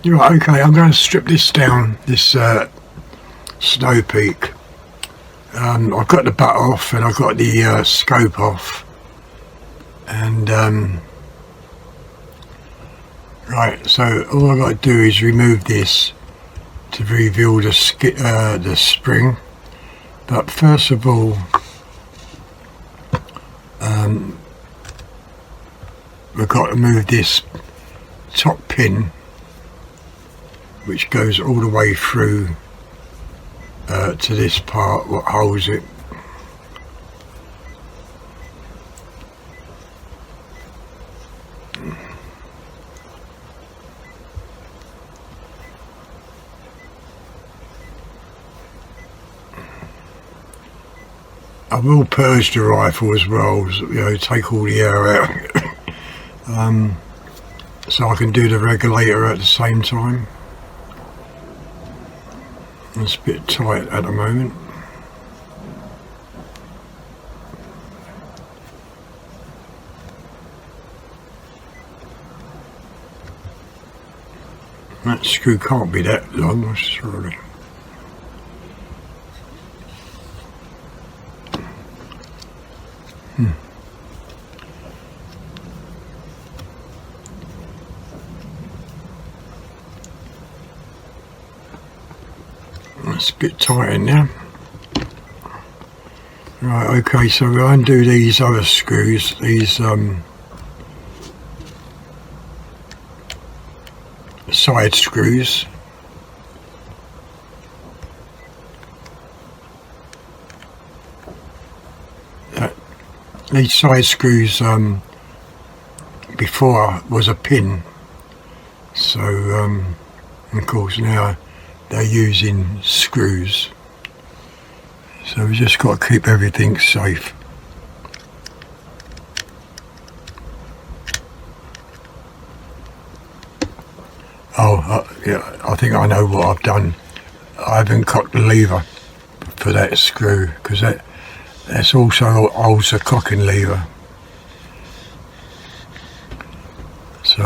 Right, okay, I'm going to strip this down, this Snowpeak. I've got the butt off and I've got the scope off, and right, so all I've got to do is remove this to reveal the spring. But first of all, we've got to move this top pin, which goes all the way through to this part what holds it. I will purge the rifle as well, you know, take all the air out, so I can do the regulator at the same time. It's a bit tight at the moment. That screw can't be that long, surely. It's a bit tight in there. Right, okay, so we'll undo these other screws, these side screws. These side screws before was a pin, so of course now they're using screws, so we just got to keep everything safe. Oh, yeah, I think I know what I've done. I haven't cocked the lever for that screw, because that's also holds the cocking lever. So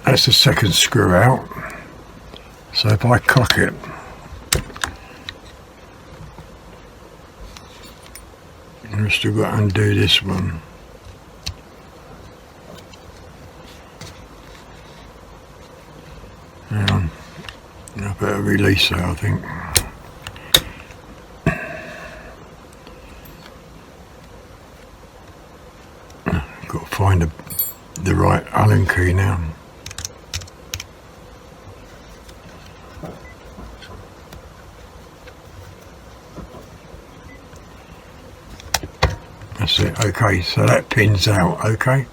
that's the second screw out. So if I cock it, I've still got to undo this one. Hang on, I better release that, I think. Got to find the right Allen key now. That's it, okay, so that pin's out, okay.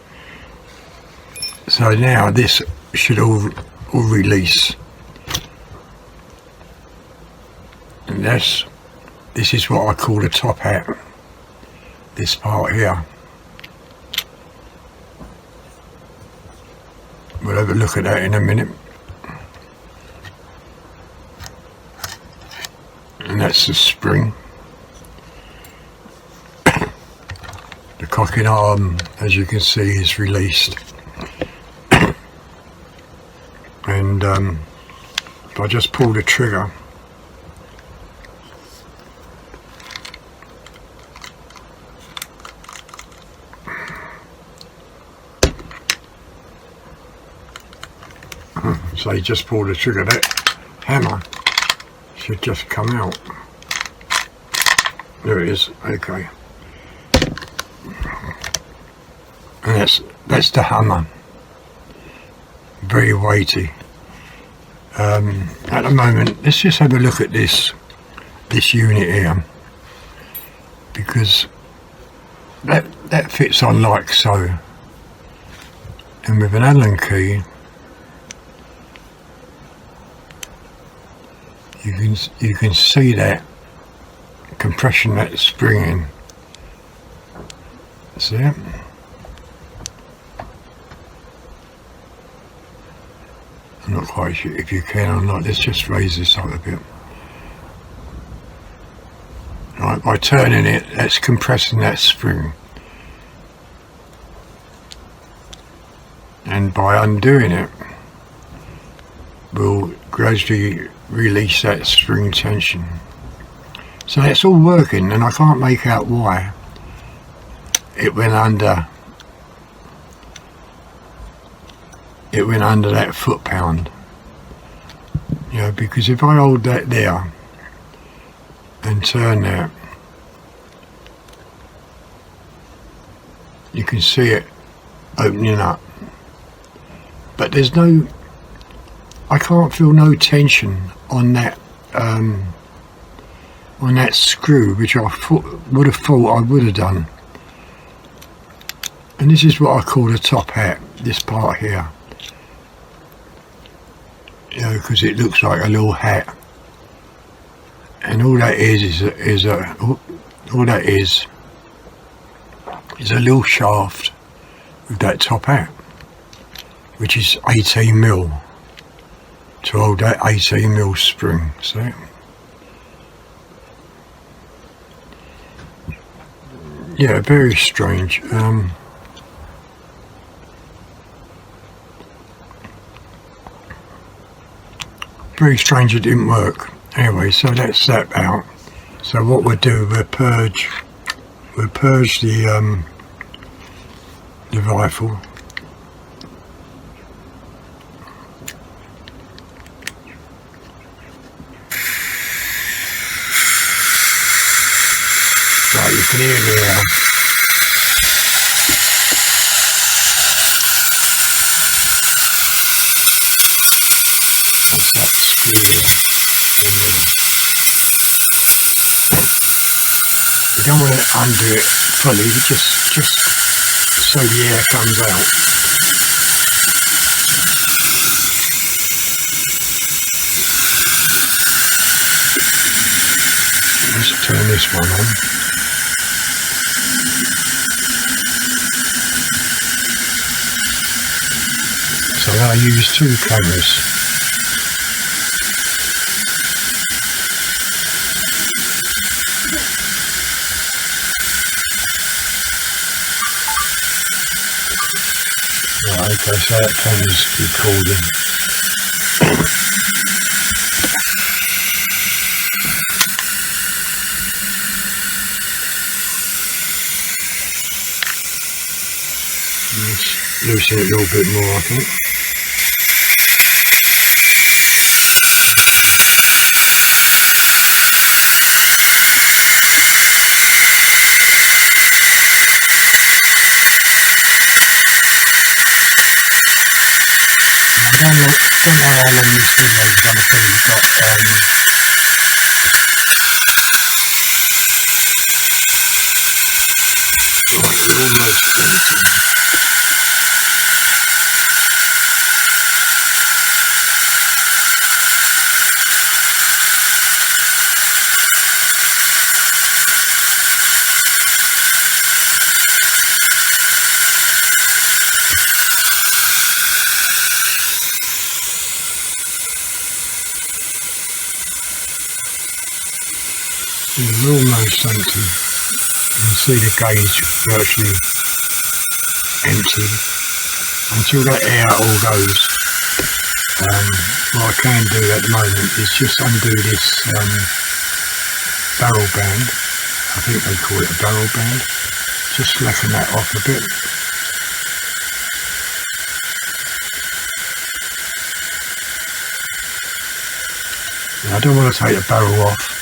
So now this should all release. And this is what I call the top hat, this part here. We'll have a look at that in a minute. And that's the spring. The cocking arm, as you can see, is released. And if I just pull the trigger, so you just pull the trigger, that hammer should just come out. There it is, okay. And that's the hammer, very weighty. At the moment, let's just have a look at this unit here, because that fits on like so, and with an Allen key you can see that compression that's springing. See it? not quite sure if you can or not. Let's just raise this up a bit. Right, by turning it, that's compressing that spring. And by undoing it, we'll gradually release that spring tension. So it's all working, and I can't make out why it went under. It went under that foot-pound. You know, because if I hold that there and turn that, you can see it opening up. But there's no, I can't feel no tension on that screw, which I would have thought I would have done. And this is what I call the top hat, this part here. You know, because it looks like a little hat. And all that is a little shaft with that top hat, which is 18mm to hold that 18mm spring. See? Yeah, very strange. Very strange it didn't work. Anyway, so that's that out. So what we'll do, we'll purge the rifle. Right, you can hear the air. That's that screw there. You don't want to undo it fully, just so the air comes out. Let's turn this one on. So I use two cameras. Right, okay, so that camera's recording. Let's loosen it a little bit more, I think. I don't know how long this video is going to be, but right, we're almost finished. We're almost empty. You can see the gauge virtually empty until that air all goes. What I can do at the moment is just undo this barrel band. I think they call it a barrel band. Just slacken that off a bit. Now, I don't want to take the barrel off.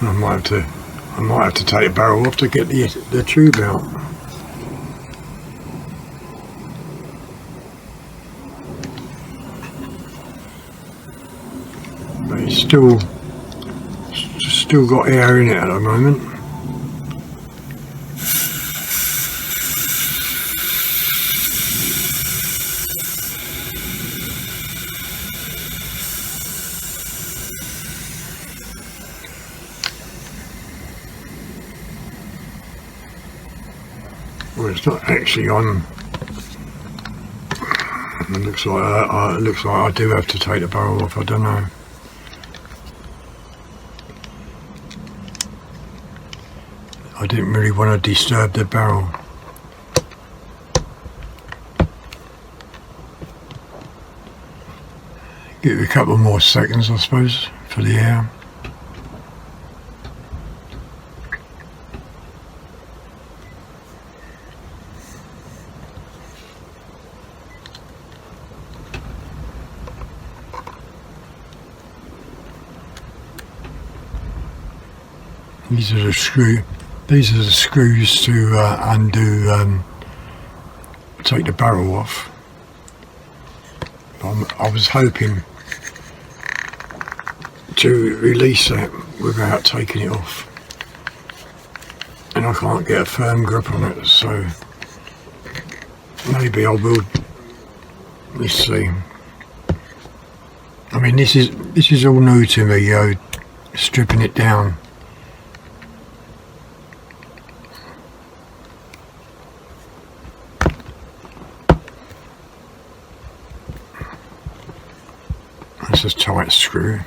I might have to take the barrel off to get the tube out. But it's still got air in it at the moment. Well, it's not actually on. It looks like I do have to take the barrel off. I don't know. I didn't really want to disturb the barrel. Give it a couple more seconds, I suppose, for the air. These are the screws to undo, take the barrel off. I was hoping to release that without taking it off, and I can't get a firm grip on it, so maybe I will. Let's see. I mean, this is all new to me, stripping it down. That's a tight screw.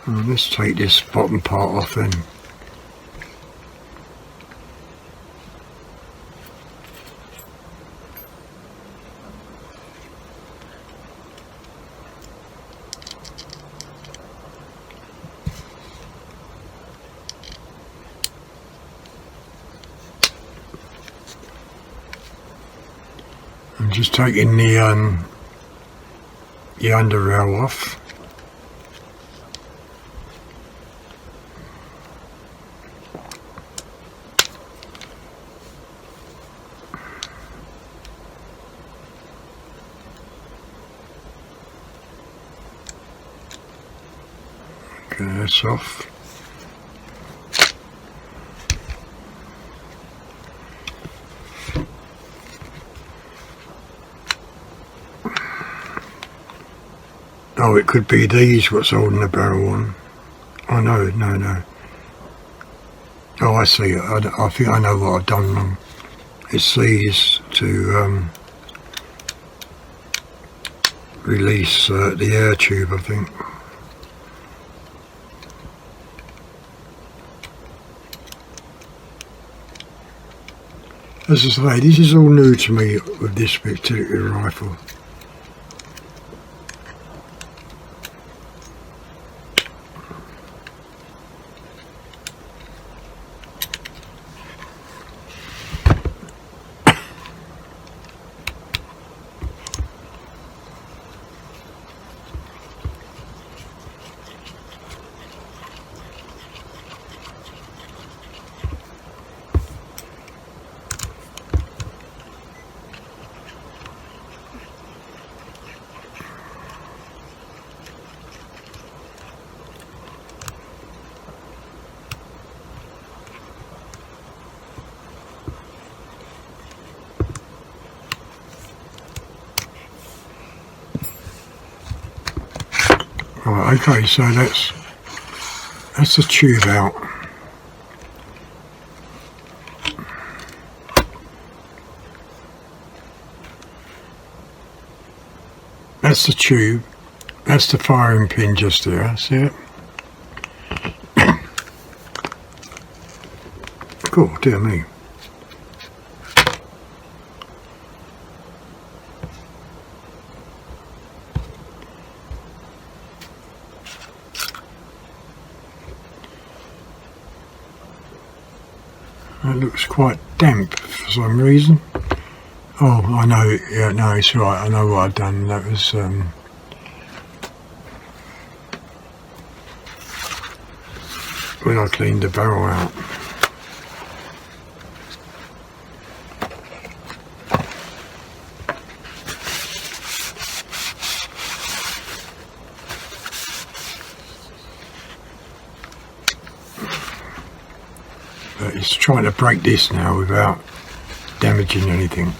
Let's take this bottom part off then. I'm just taking the under rail off. Okay, that's off. Oh, it could be these what's holding the barrel on. Oh no. Oh, I see. I think I know what I've done wrong. It's these to release the air tube, I think. As I say, this is all new to me with this particular rifle. Right, okay, so that's the tube out. That's the tube. That's the firing pin just there, see it? Cool, dear me. That looks quite damp for some reason. Oh, I know, yeah, no, it's right, I know what I've done. That was, when I cleaned the barrel out. But it's trying to break this now without damaging anything.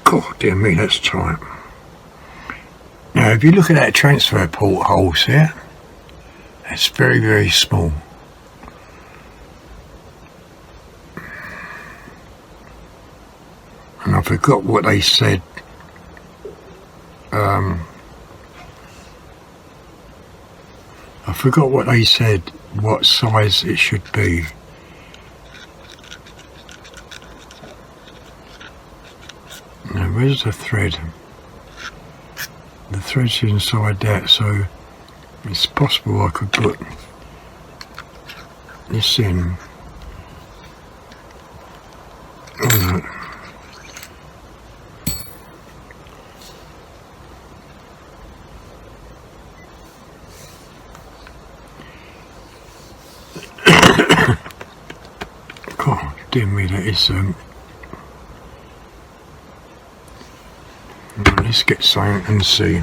God dear me, that's tight. Now if you look at that transfer port holes here, that's very, very small. And I forgot what they said. I forgot what they said, what size it should be. Now where's the thread? The thread's inside that, so it's possible I could put this in. Oh no. God dear me, that is let's get something and see.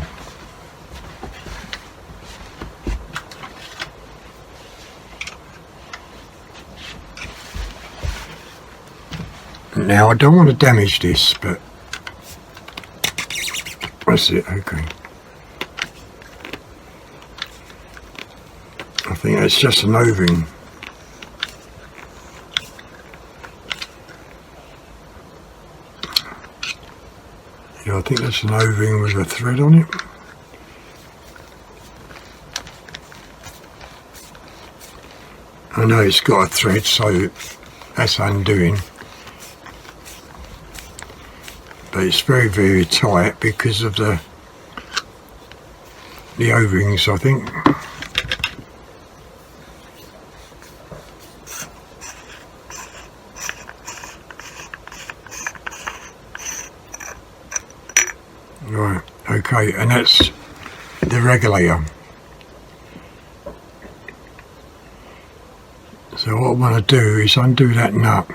Now I don't want to damage this, but that's it, okay. I think that's just an O-ring. Yeah, I think that's an O-ring with a thread on it. I know it's got a thread, so that's undoing. But it's very, very tight because of the O-rings, I think. Right, okay, and that's the regulator. So what I want to do is undo that nut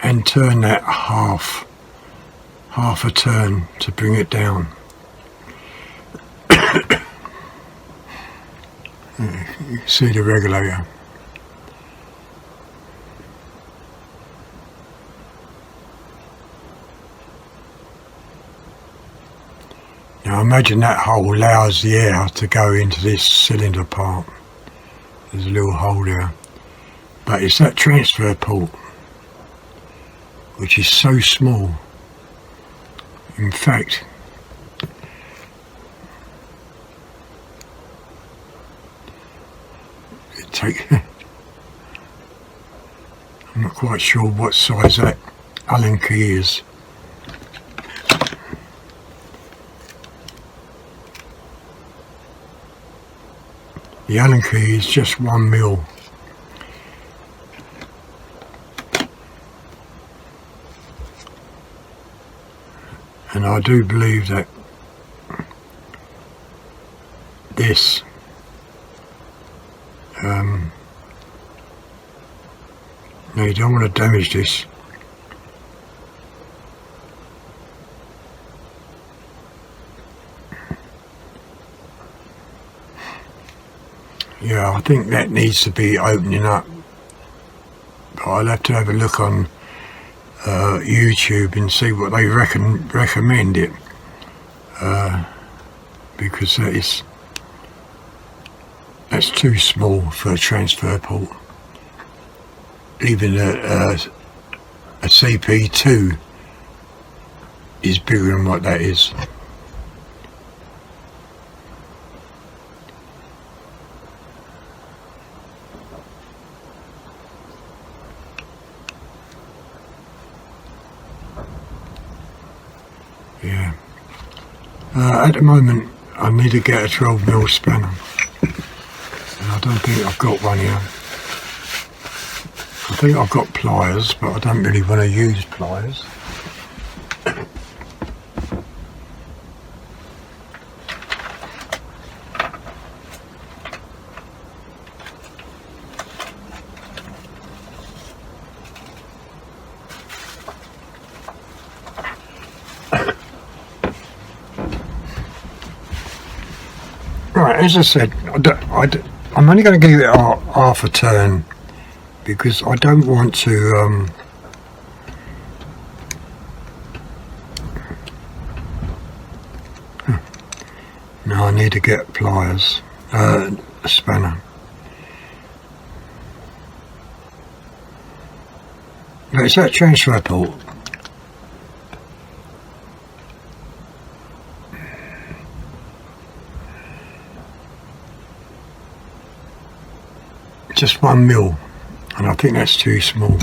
and turn that half a turn to bring it down. You can see the regulator. Now imagine that hole allows the air to go into this cylinder part. There's a little hole there. But it's that transfer port which is so small. In fact, I'm not quite sure what size that Allen key is. The Allen key is just 1mm. And I do believe that this no, you don't want to damage this. Yeah, I think that needs to be opening up, but I'll have to have a look on YouTube and see what they recommend it, because that's too small for a transfer port. Even a CP2 is bigger than what that is. Yeah. At the moment I need to get a 12mm spanner, and I don't think I've got one here. I think I've got pliers, but I don't really want to use pliers. Right, as I said, I'm only going to give it half a turn because I don't want to no, I need to get pliers, a spanner. But it's that transfer port. Just 1mm, and I think that's too small.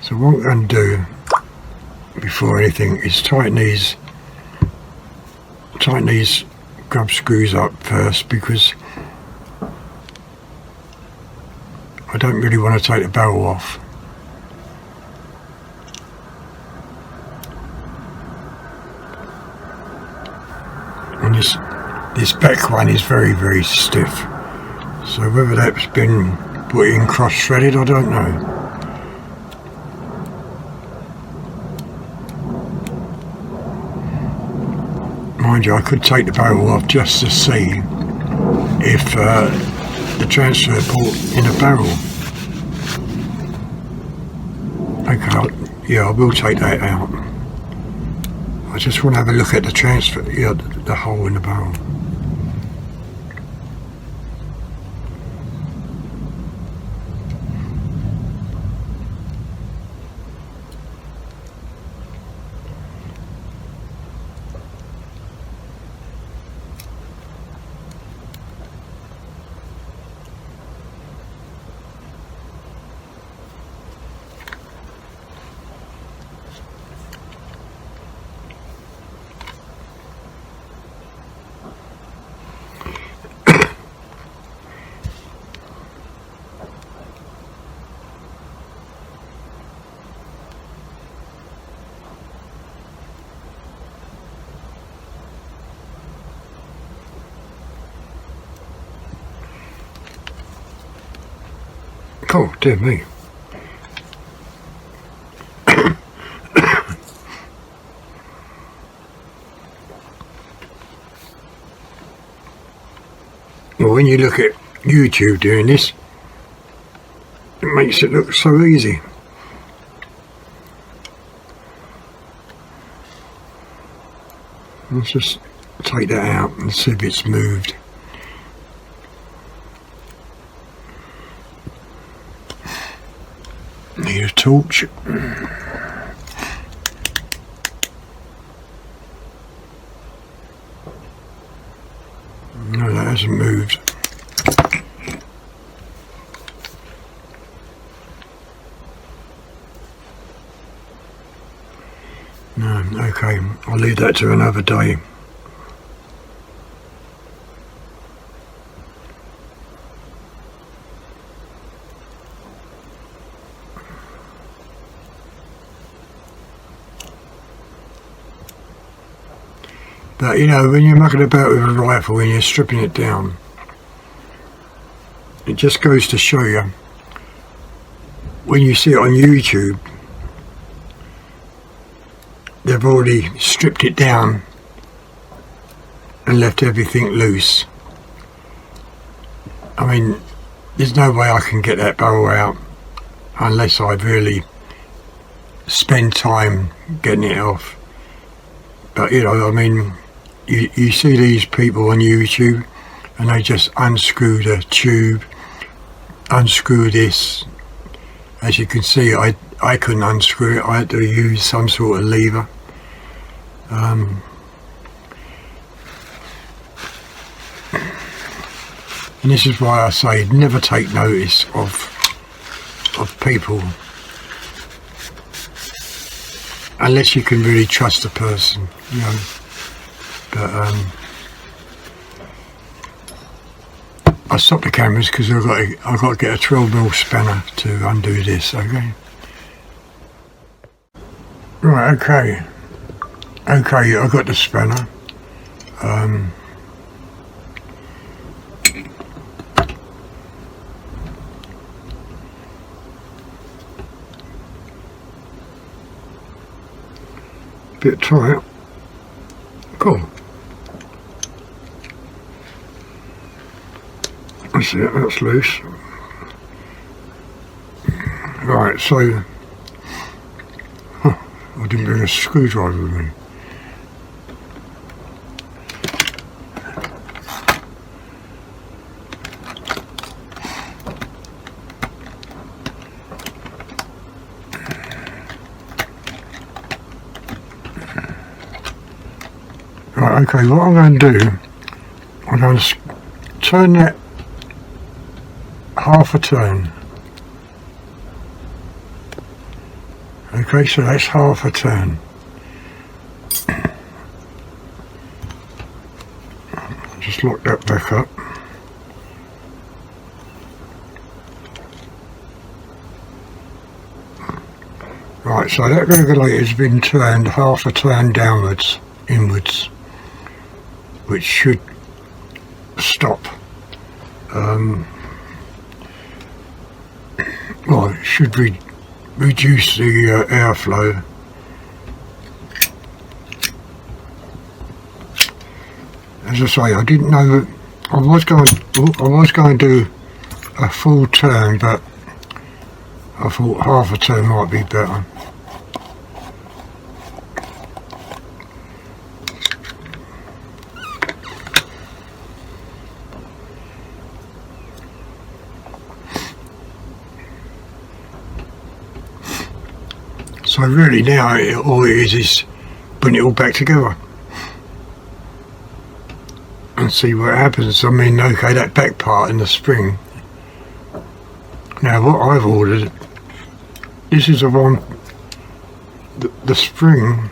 So what I'm going to do before anything is tighten these grub screws up first, because I don't really want to take the barrel off. And this back one is very, very stiff. So whether that's been put in cross-threaded, I don't know. Mind you, I could take the barrel off just to see if the transfer port in a barrel. Okay, yeah, I will take that out. I just want to have a look at the transfer, yeah, the hole in the barrel. Oh, dear me. Well, when you look at YouTube doing this, it makes it look so easy. Let's just take that out and see if it's moved. Need a torch. No, that hasn't moved. No, okay, I'll leave that to another day. But you know, when you're mucking about with a rifle and you're stripping it down, it just goes to show you, when you see it on YouTube, they've already stripped it down and left everything loose. I mean, there's no way I can get that barrel out unless I really spend time getting it off. But you know, I mean, you see these people on YouTube and they just unscrew the tube, unscrew this. As you can see, I couldn't unscrew it. I had to use some sort of lever. And this is why I say never take notice of people unless you can really trust a person, you know. But I stopped the cameras because I've got to get a 12mm spanner to undo this. Okay. Right. Okay. Okay. I got the spanner. Bit tight. Cool. That's it, that's loose. Right, so I didn't bring a screwdriver with me. Right, okay, what I'm going to do, I'm going to turn that half a turn. Okay, so that's half a turn. Just lock that back up. Right, so that regulator has been turned half a turn downwards, inwards, which should stop. Well, it should reduce the airflow. As I say, I didn't know that I was going to do a full turn, but I thought half a turn might be better. So really now all it is putting it all back together and see what happens. I mean, okay, that back part in the spring. Now what I've ordered, this is the spring.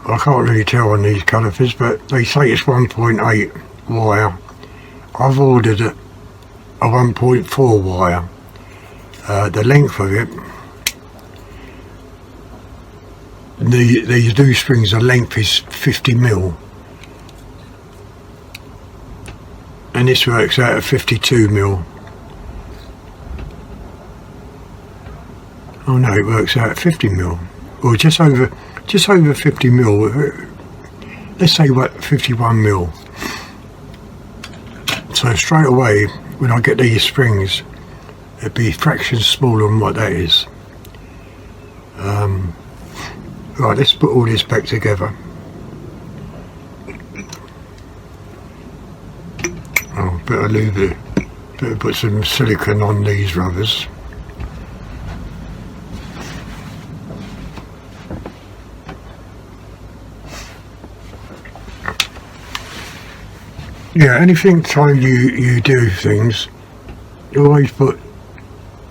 I can't really tell on these calipers, but they say it's 1.8 wire. I've ordered a 1.4 wire. The length of it, these new springs, the length is 50mm, and this works out at 52mm. Oh no, it works out at 50mm, or just over 50mm. Let's say what, 51mm. So straight away, when I get these springs, it'd be fractions smaller than what that is. Right, let's put all this back together. Oh, better put some silicone on these rubbers. Yeah, anything time you do things, you always put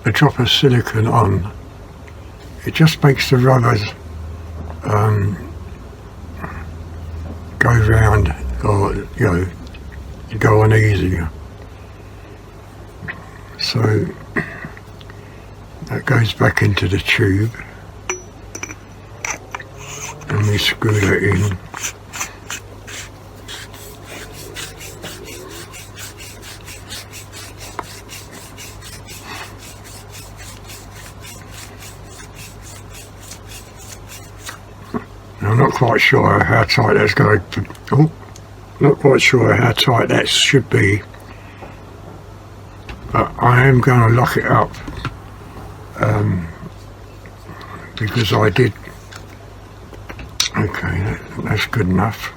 a drop of silicone on. It just makes the rubbers go round, or go on easier. So that goes back into the tube, and we screw that in. I'm not quite sure how tight that's going to. Oh, not quite sure how tight that should be, but I am going to lock it up because I did. Okay, that's good enough.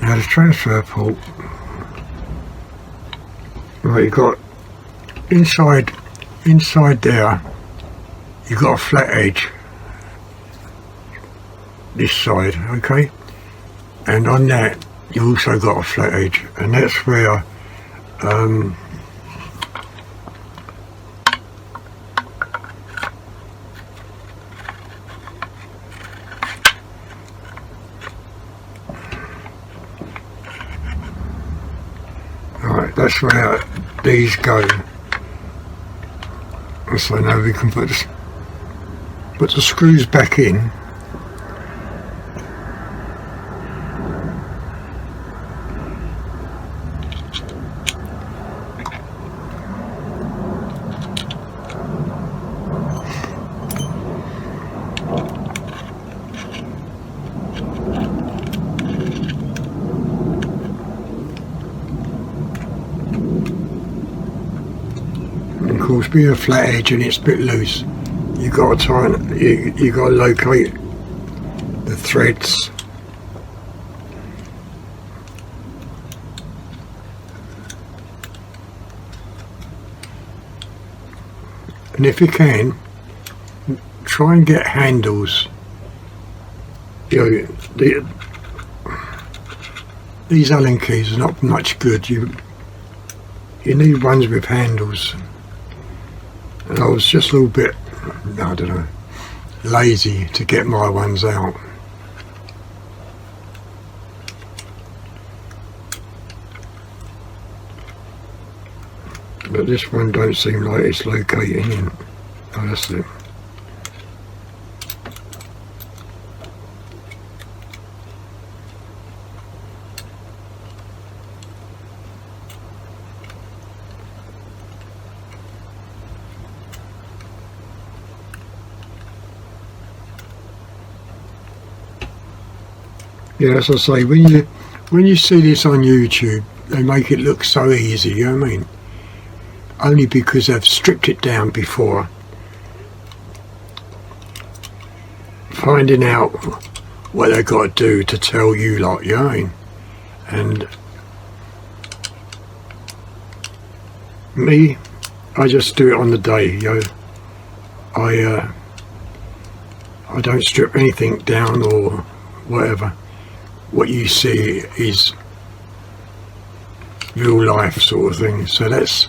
Now the transfer port. Right, you've got inside there. You've got a flat edge. This side, okay, and on that you also got a flat edge, and that's where that's where these go. So now we can put the screws back in. Of course, being a flat edge and it's a bit loose, you got to try and you got to locate the threads. And if you can, try and get handles. You know, these Allen keys are not much good. You need ones with handles. And I was just a little bit, I don't know, lazy to get my ones out. But this one don't seem like it's locating in. Oh, that's it. Yeah, as I say, when you see this on YouTube, they make it look so easy, you know what I mean? Only because they've stripped it down before. Finding out what they've got to do to tell you, like, you know what I mean? And me, I just do it on the day, you know. I don't strip anything down or whatever. What you see is real life sort of thing. So that's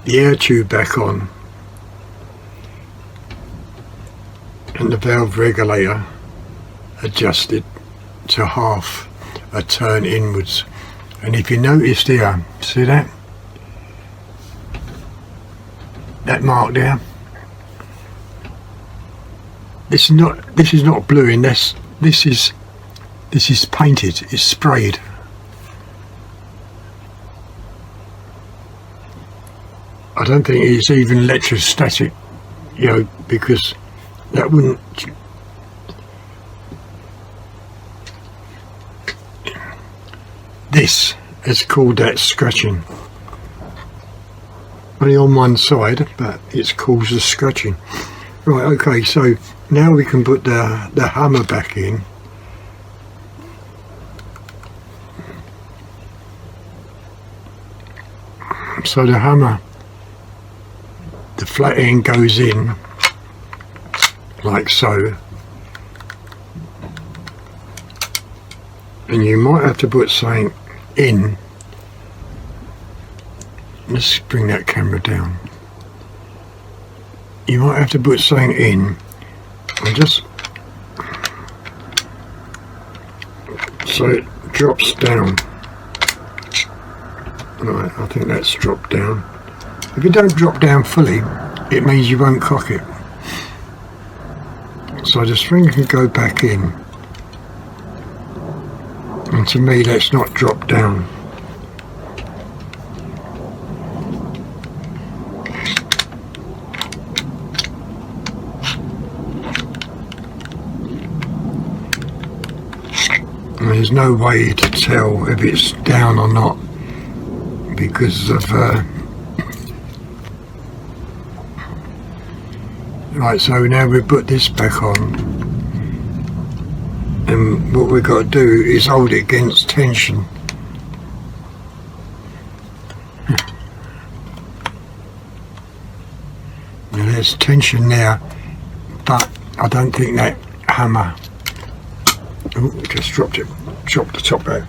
the air tube back on and the valve regulator adjusted to half a turn inwards. And if you noticed here, see that mark there, this is not bluing, this is painted, it's sprayed. I don't think it's even electrostatic, you know, because that wouldn't. This is called that scratching. Only on one side, but it's caused the scratching. Right, okay, so now we can put the hammer back in. So the hammer, the flat end goes in like so, and you might have to put something in. Let's bring that camera down. You might have to put something in and just so it drops down. Right, I think that's dropped down. If it don't drop down fully, it means you won't cock it. So the string can go back in. And to me, that's not dropped down. And there's no way to tell if it's down or not, because of right, so now we put this back on, and what we've got to do is hold it against tension. Now there's tension there, but I don't think that hammer, oh, just dropped it, chopped the top out.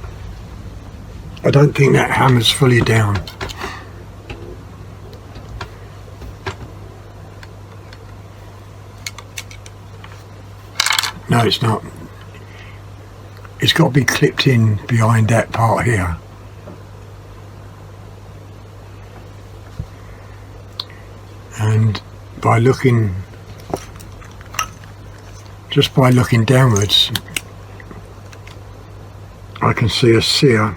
I don't think that hammer's fully down. No, it's not. It's got to be clipped in behind that part here. and by looking, just by looking downwards, I can see a sear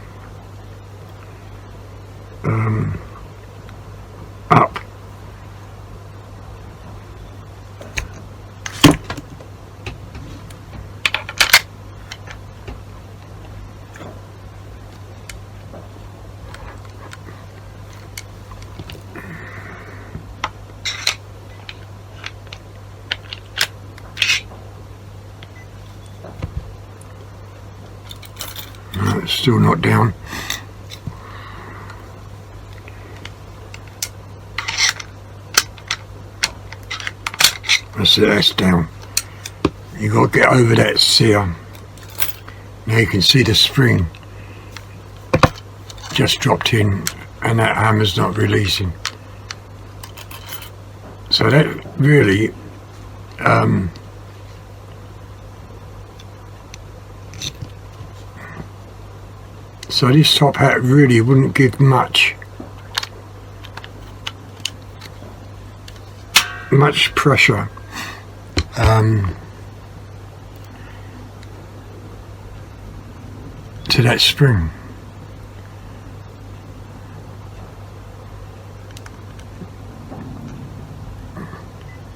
up. No, it's still not down. That's down. You got to get over that sear. Now you can see the spring just dropped in, and that hammer's not releasing. So that really so this top hat really wouldn't give much pressure to that spring.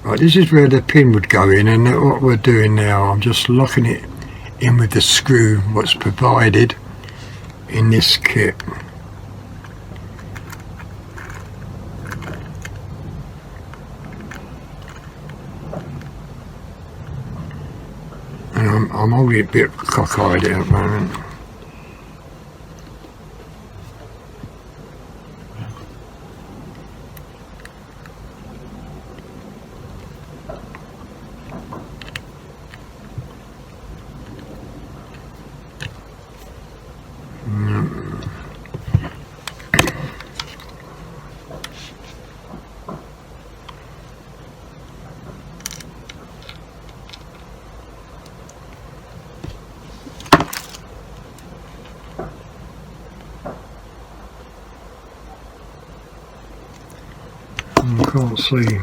Right, this is where the pin would go in, and what we're doing now, I'm just locking it in with the screw what's provided in this kit. And I'm holding it a bit cockeyed at the moment. I can't see.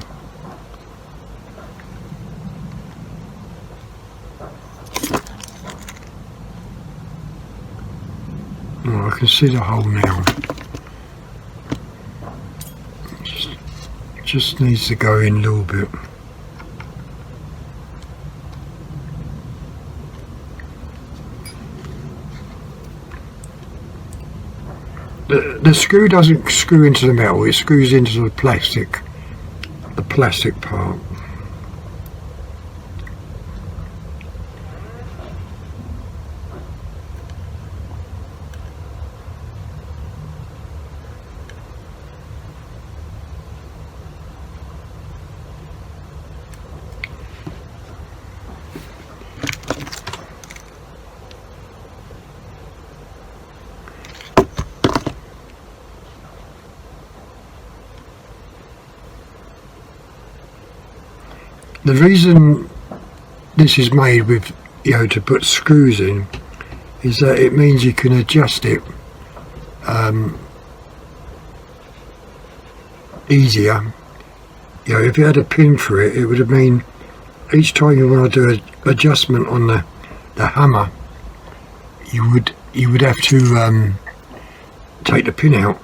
Oh, I can see the hole now. Just needs to go in a little bit. The screw doesn't screw into the metal, it screws into the plastic part. The reason this is made with, to put screws in, is that it means you can adjust it easier. If you had a pin for it, it would have mean each time you want to do an adjustment on the hammer, you would have to take the pin out.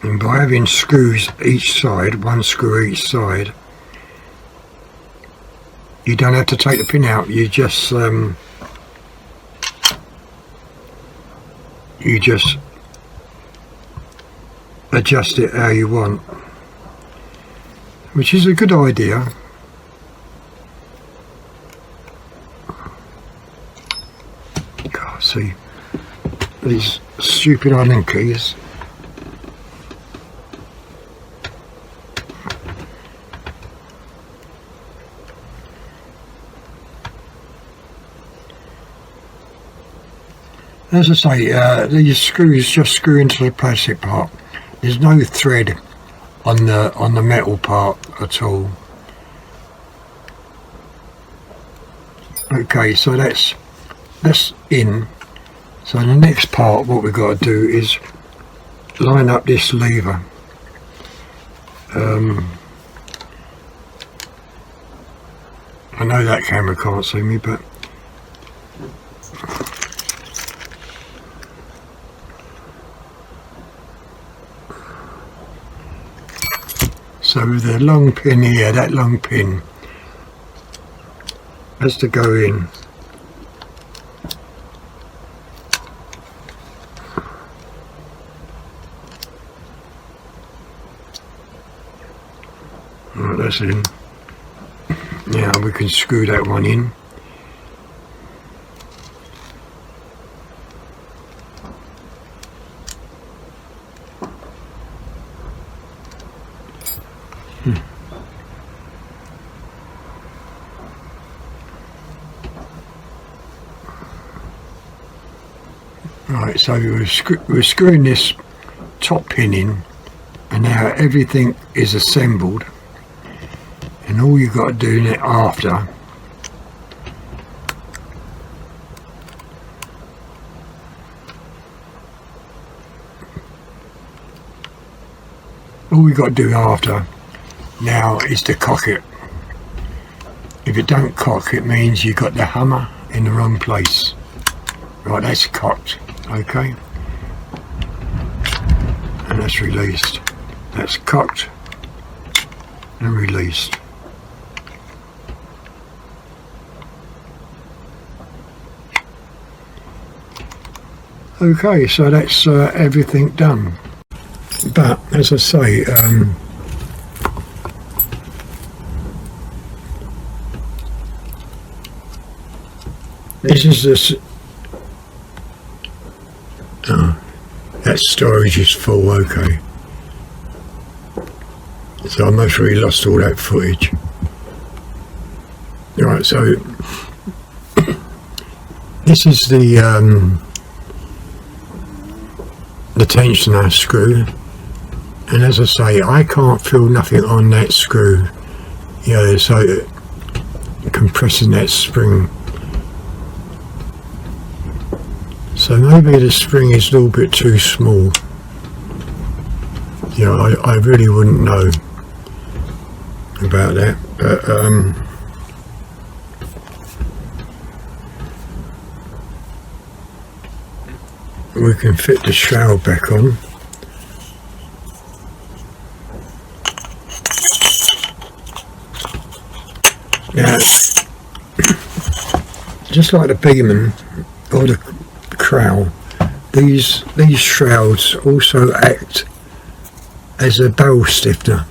And by having screws each side, one screw each side, you don't have to take the pin out. You just adjust it how you want, which is a good idea. God, see these stupid Allen keys. As I say, these screws just screw into the plastic part. There's no thread on the metal part at all. Okay, so that's in. So the next part, what we've got to do is line up this lever. I know that camera can't see me, but so the long pin here, that long pin has to go in. Right, that's in. Now we can screw that one in. Right, so we're screwing this top pin in, and now everything is assembled, and all you've got to do after now is to cock it. If it don't cock, it means you got the hammer in the wrong place. Right, that's cocked. Okay, and that's released. That's cocked and released. Okay, so that's everything done. But as I say, this is this. That storage is full. Okay, so I must really lost all that footage. Right, so this is the tensioner screw, and as I say, I can't feel nothing on that screw. Yeah, so compressing that spring. So maybe the spring is a little bit too small. Yeah, I really wouldn't know about that, but we can fit the shroud back on. Now, just like the beam or the crown, these shrouds also act as a barrel stiffener,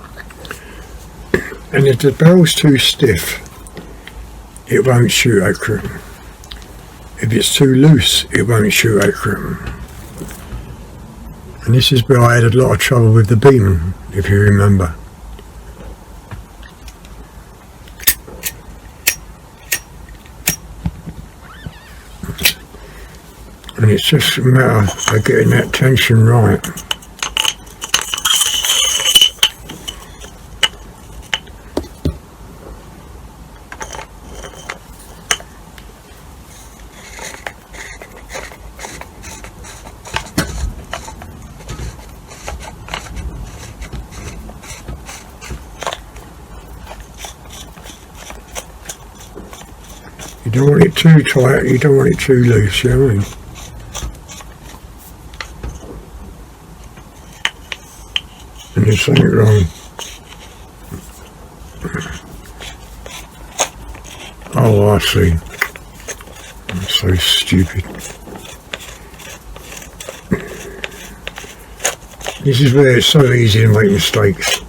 and if the barrel's too stiff, it won't shoot accurate. If it's too loose, it won't shoot accurate. And this is where I had a lot of trouble with the beam, if you remember. And it's just a matter of getting that tension right. You don't want it too tight, you don't want it too loose, you know what I mean? And there's something wrong. Oh, I see. I'm so stupid. This is where it's so easy to make mistakes.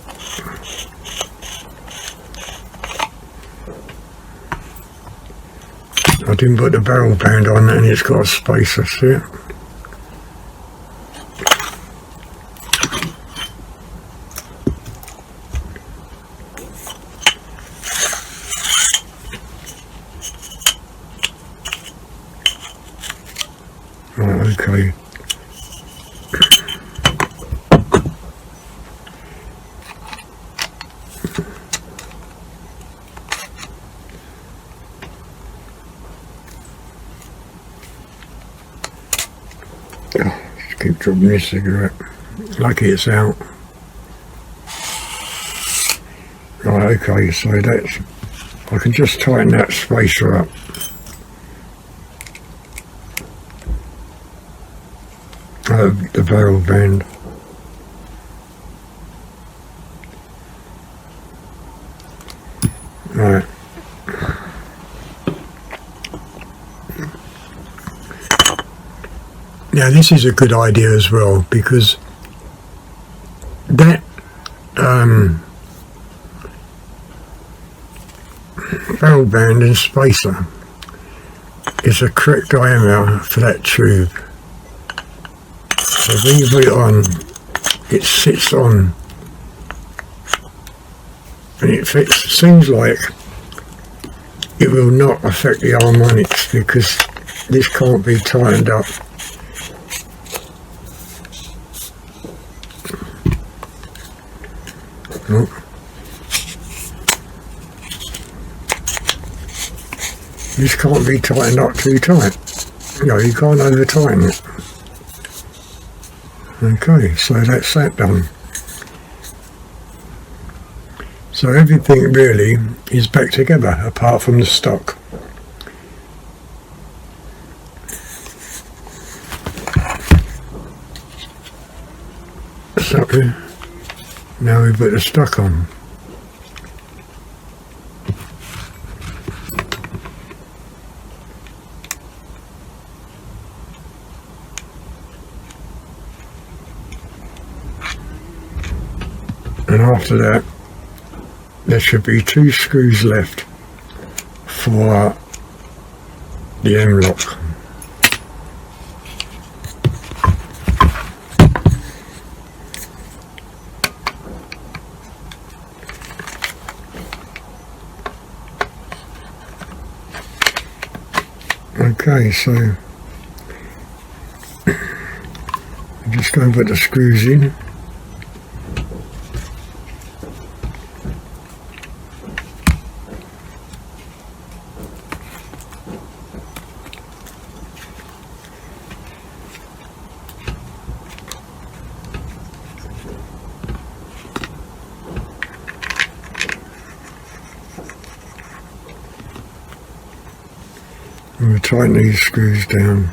I didn't put the barrel band on and it's got a space, that's it. Right, okay. Just keep dropping this cigarette. Lucky it's out. Right, okay, so that's, I can just tighten that spacer up. The barrel band. Right. Now this is a good idea as well, because that barrel band and spacer is the correct diameter for that tube. So when you put it on, it sits on and it fits. Seems like it will not affect the harmonics because this can't be tightened up. Nope. This can't be tightened up too tight. No, you can't over tighten it. Okay, so that's that done. So everything really is back together apart from the stock. So now we put the stock on. And after that, there should be 2 screws left for the M-lock. Okay, so I'm just going to put the screws in. And we'll tighten these screws down.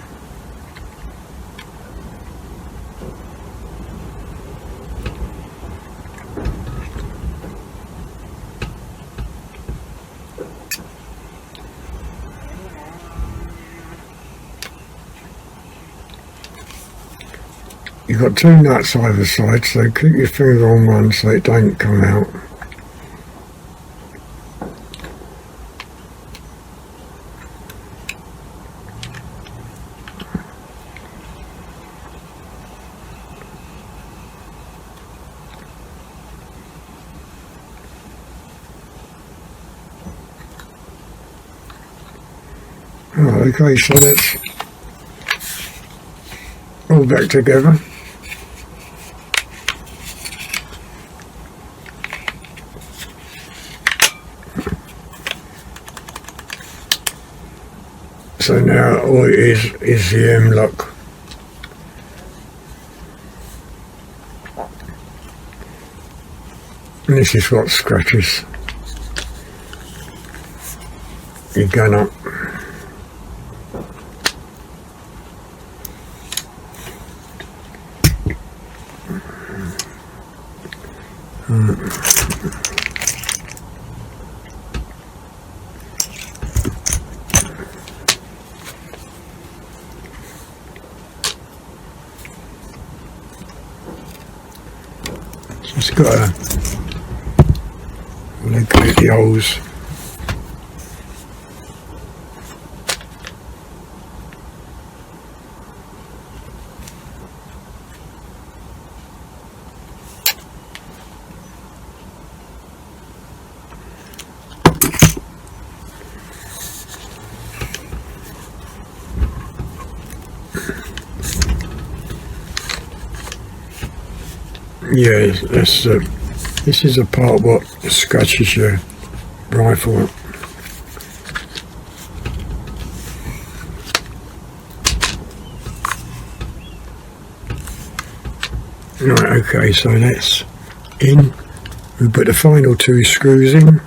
You've got 2 nuts either side, so keep your finger on one so it don't come out. Oh, okay, so that's all back together. So now all it is the M-lock. And this is what scratches your gun up. It's got a locate the holes. Yeah, that's this is a part what scratches your rifle up. Right, okay, so that's in. We put the final 2 screws in.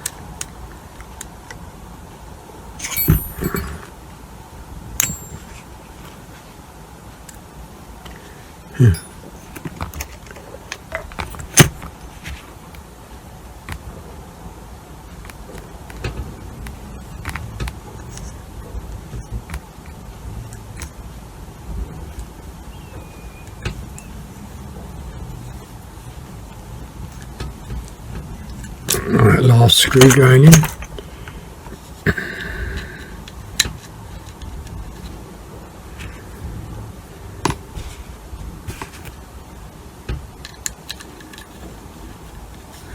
Right, last screw going in.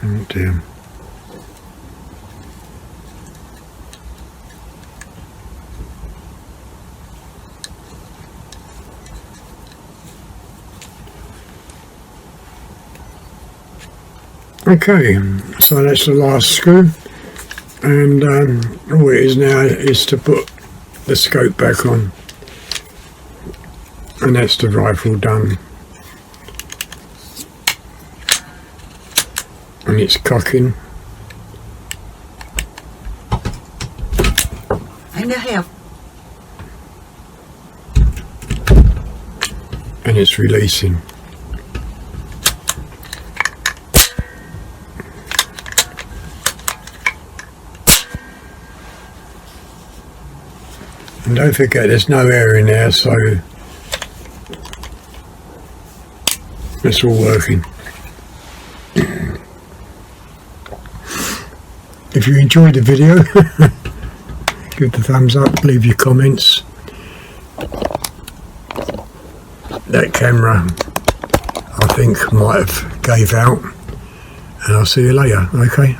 Oh dear. Okay, so that's the last screw, and all it is now is to put the scope back on, and that's the rifle done. And it's cocking. And a half. And it's releasing. And don't forget there's no air in there, so it's all working. If you enjoyed the video, give the thumbs up, leave your comments. That camera I think might have gave out, and I'll see you later, okay?